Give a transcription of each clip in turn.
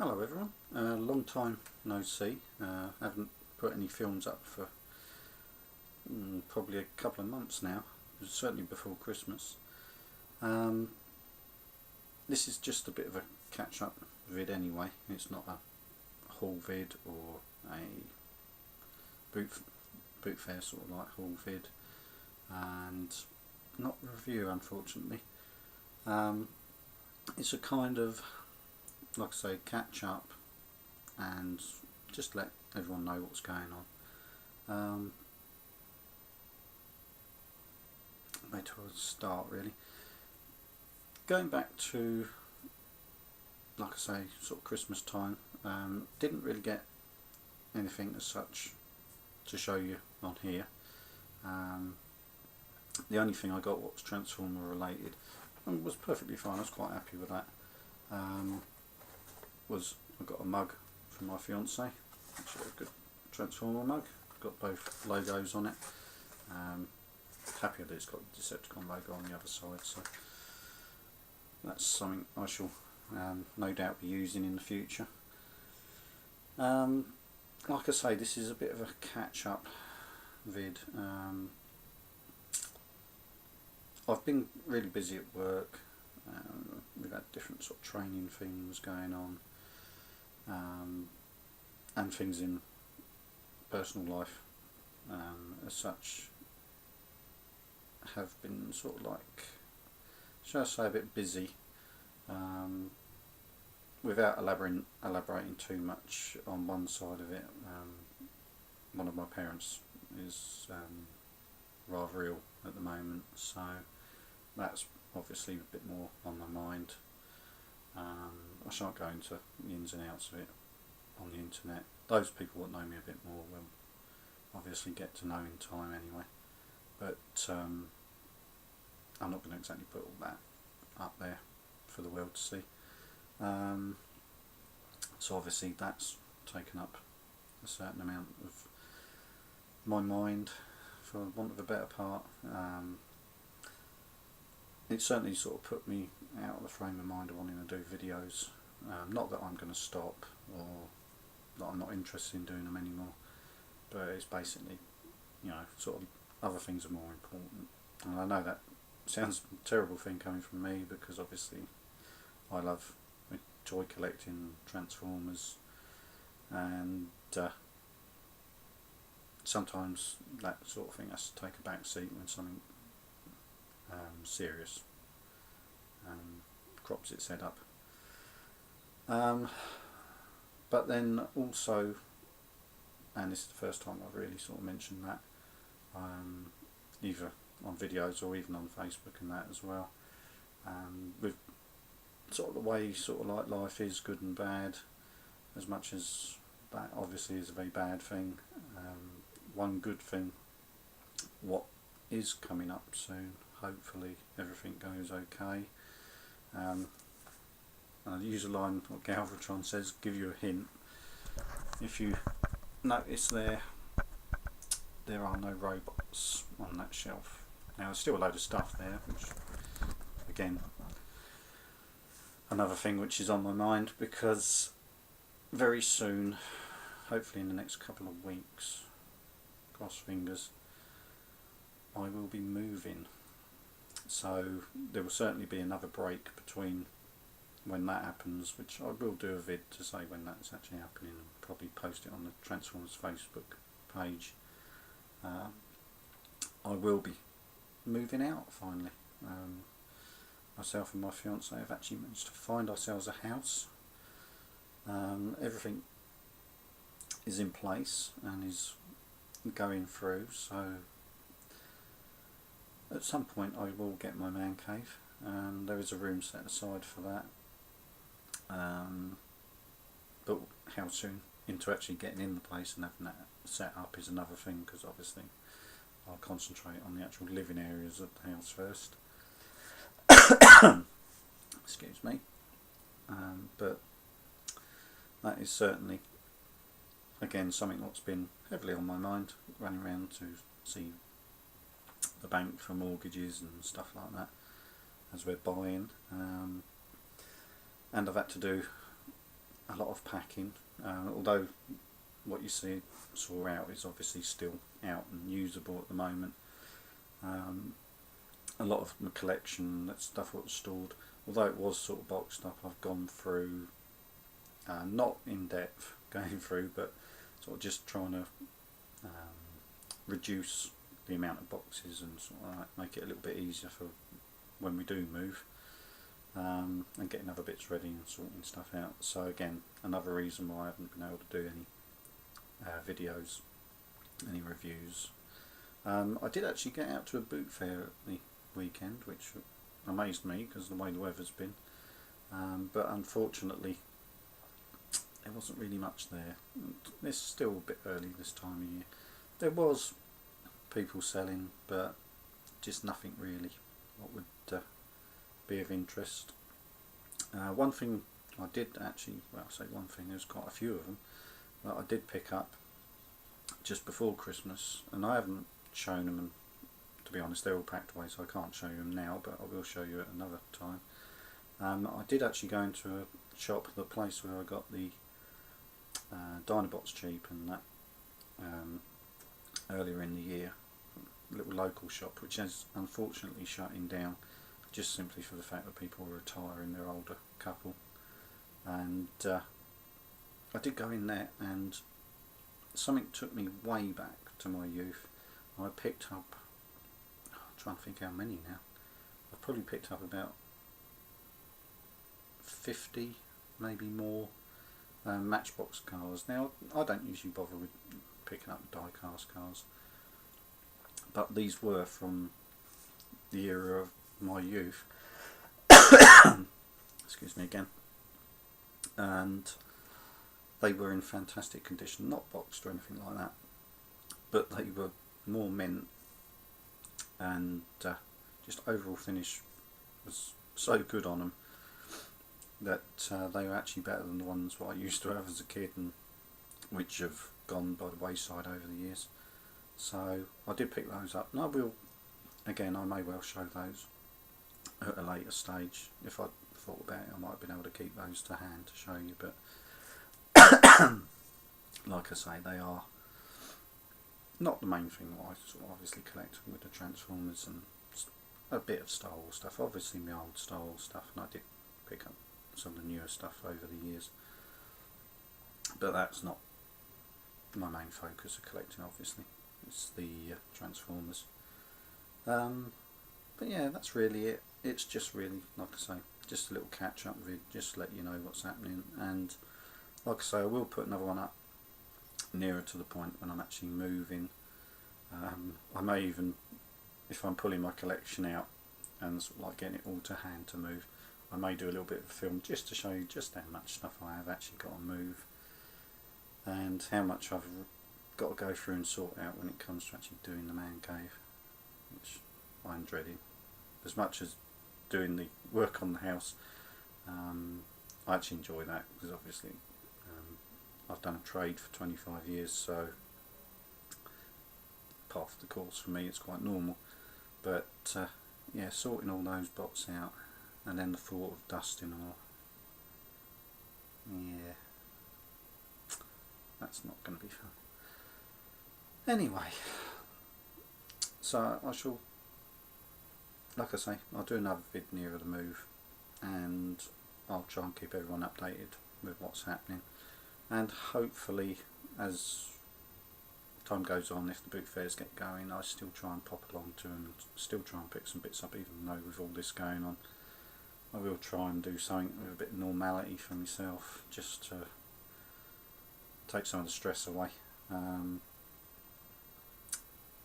Hello everyone, long time no see. Haven't put any films up for probably a couple of months now, certainly before Christmas. Um, this is just a bit of a catch up vid anyway, it's not a haul vid or a boot fair sort of like haul vid, and not review unfortunately. It's a kind of, like I say, catch up and just let everyone know what's going on. Where to start really? Going back to, like I say, sort of Christmas time, didn't really get anything as such to show you on here. The only thing I got was Transformer related and was perfectly fine. I was quite happy with that. I got a mug from my fiance, actually a good Transformer mug, got both logos on it. Happy that it's got the Decepticon logo on the other side, so that's something I shall no doubt be using in the future. Like I say, this is a bit of a catch up vid. I've been really busy at work. We've had different sort of training things going on, and things in personal life as such have been sort of like, shall I say, a bit busy, without elaborating too much on one side of it. One of my parents is rather ill at the moment, so that's obviously a bit more on my mind. I shan't go into the ins and outs of it on the internet. Those people that know me a bit more will obviously get to know in time anyway, but I'm not going to exactly put all that up there for the world to see. So obviously that's taken up a certain amount of my mind, for want of a better part. It certainly sort of put me out of the frame of mind of wanting to do videos. Not that I'm going to stop or that I'm not interested in doing them anymore, but it's basically, sort of other things are more important. And I know that sounds a terrible thing coming from me, because obviously I enjoy collecting Transformers, and sometimes that sort of thing has to take a back seat when something serious crops its head up. But then also, and this is the first time I've really sort of mentioned that, either on videos or even on Facebook and that as well, with sort of the way sort of like life is, good and bad, as much as that obviously is a very bad thing. One good thing, what is coming up soon, hopefully everything goes okay. I use a line what Galvatron says, give you a hint. If you notice there are no robots on that shelf. Now there's still a load of stuff there, which again, another thing which is on my mind, because very soon, hopefully in the next couple of weeks, cross fingers, I will be moving. So there will certainly be another break between when that happens, which I will do a vid to say when that's actually happening, and probably post it on the Transformers Facebook page. I will be moving out finally. Myself and my fiance have actually managed to find ourselves a house. Everything is in place and is going through, so at some point I will get my man cave, and there is a room set aside for that. But how soon into actually getting in the place and having that set up is another thing, because obviously I'll concentrate on the actual living areas of the house first. Excuse me. But that is certainly, again, something that's been heavily on my mind, running around to see the bank for mortgages and stuff like that as we're buying. And I've had to do a lot of packing, although what you saw out is obviously still out and usable at the moment. A lot of my collection, that stuff was stored, although it was sort of boxed up, I've gone through, not in depth going through, but sort of just trying to reduce the amount of boxes and sort of make it a little bit easier for when we do move, and getting other bits ready and sorting stuff out. So again, another reason why I haven't been able to do any videos, any reviews. I did actually get out to a boot fair at the weekend, which amazed me because of the way the weather's been, but unfortunately there wasn't really much there. It's still a bit early this time of year. There was people selling, but just nothing really what would be of interest. One thing I did actually, well, I say one thing, there's quite a few of them that I did pick up just before Christmas, and I haven't shown them, and to be honest they're all packed away so I can't show you them now, but I will show you at another time. I did actually go into a shop, the place where I got the Dinobots cheap and that, earlier in the year, a little local shop which is unfortunately shutting down just simply for the fact that people are retiring, they're older couple, and I did go in there and something took me way back to my youth. I picked up, I'm trying to think how many now, I've probably picked up about 50, maybe more, Matchbox cars. Now I don't usually bother with picking up die-cast cars, but these were from the era of my youth. Excuse me again. And they were in fantastic condition, not boxed or anything like that, but they were more mint, and just overall finish was so good on them that they were actually better than the ones what I used to have as a kid, and which have gone by the wayside over the years. So I did pick those up, and I will, again, I may well show those at a later stage. If I thought about it, I might have been able to keep those to hand to show you, but like I say, they are not the main thing what I sort of obviously collect with the Transformers, and a bit of Star Wars stuff, obviously my old Star Wars stuff, and I did pick up some of the newer stuff over the years, but that's not my main focus of collecting, obviously. It's the Transformers. But yeah, that's really it. It's just really, like I say, just a little catch up vid, just to let you know what's happening, and like I say, I will put another one up nearer to the point when I'm actually moving. I may even, if I'm pulling my collection out and sort of like getting it all to hand to move, I may do a little bit of a film just to show you just how much stuff I have actually got to move, and how much I've got to go through and sort out when it comes to actually doing the man cave, which I'm dreading. As much as doing the work on the house, I actually enjoy that, because obviously I've done a trade for 25 years, so part of the course for me it's quite normal, but yeah, sorting all those bots out, and then the thought of dusting all, yeah, that's not going to be fun. Anyway, so I shall, like I say, I'll do another vid nearer the move, and I'll try and keep everyone updated with what's happening, and hopefully as time goes on, if the boot fairs get going, I still try and pop along to them, still try and pick some bits up, even though with all this going on I will try and do something with a bit of normality for myself, just to take some of the stress away.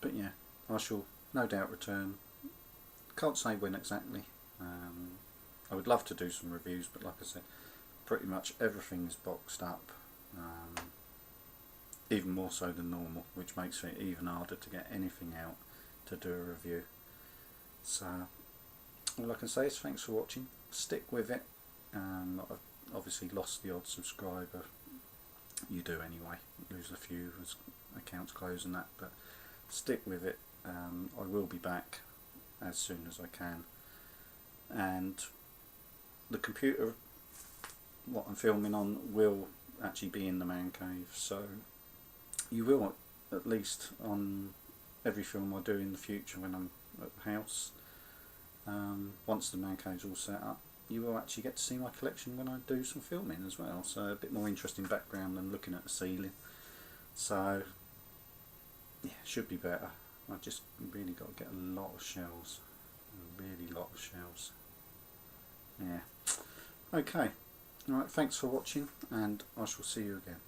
But yeah, I shall no doubt return. Can't say when exactly. I would love to do some reviews, but like I said, pretty much everything is boxed up, even more so than normal, which makes it even harder to get anything out to do a review. So all I can say is thanks for watching, stick with it. I've obviously lost the odd subscriber, you do anyway, lose a few as accounts close and that, but stick with it. I will be back as soon as I can, and the computer what I'm filming on will actually be in the man cave, so you will, at least on every film I do in the future when I'm at the house, once the man cave's all set up, you will actually get to see my collection when I do some filming as well, so a bit more interesting background than looking at the ceiling. So yeah, should be better. I've just really got to get a lot of shelves, a really lot of shelves. Yeah. Okay. Alright, thanks for watching, and I shall see you again.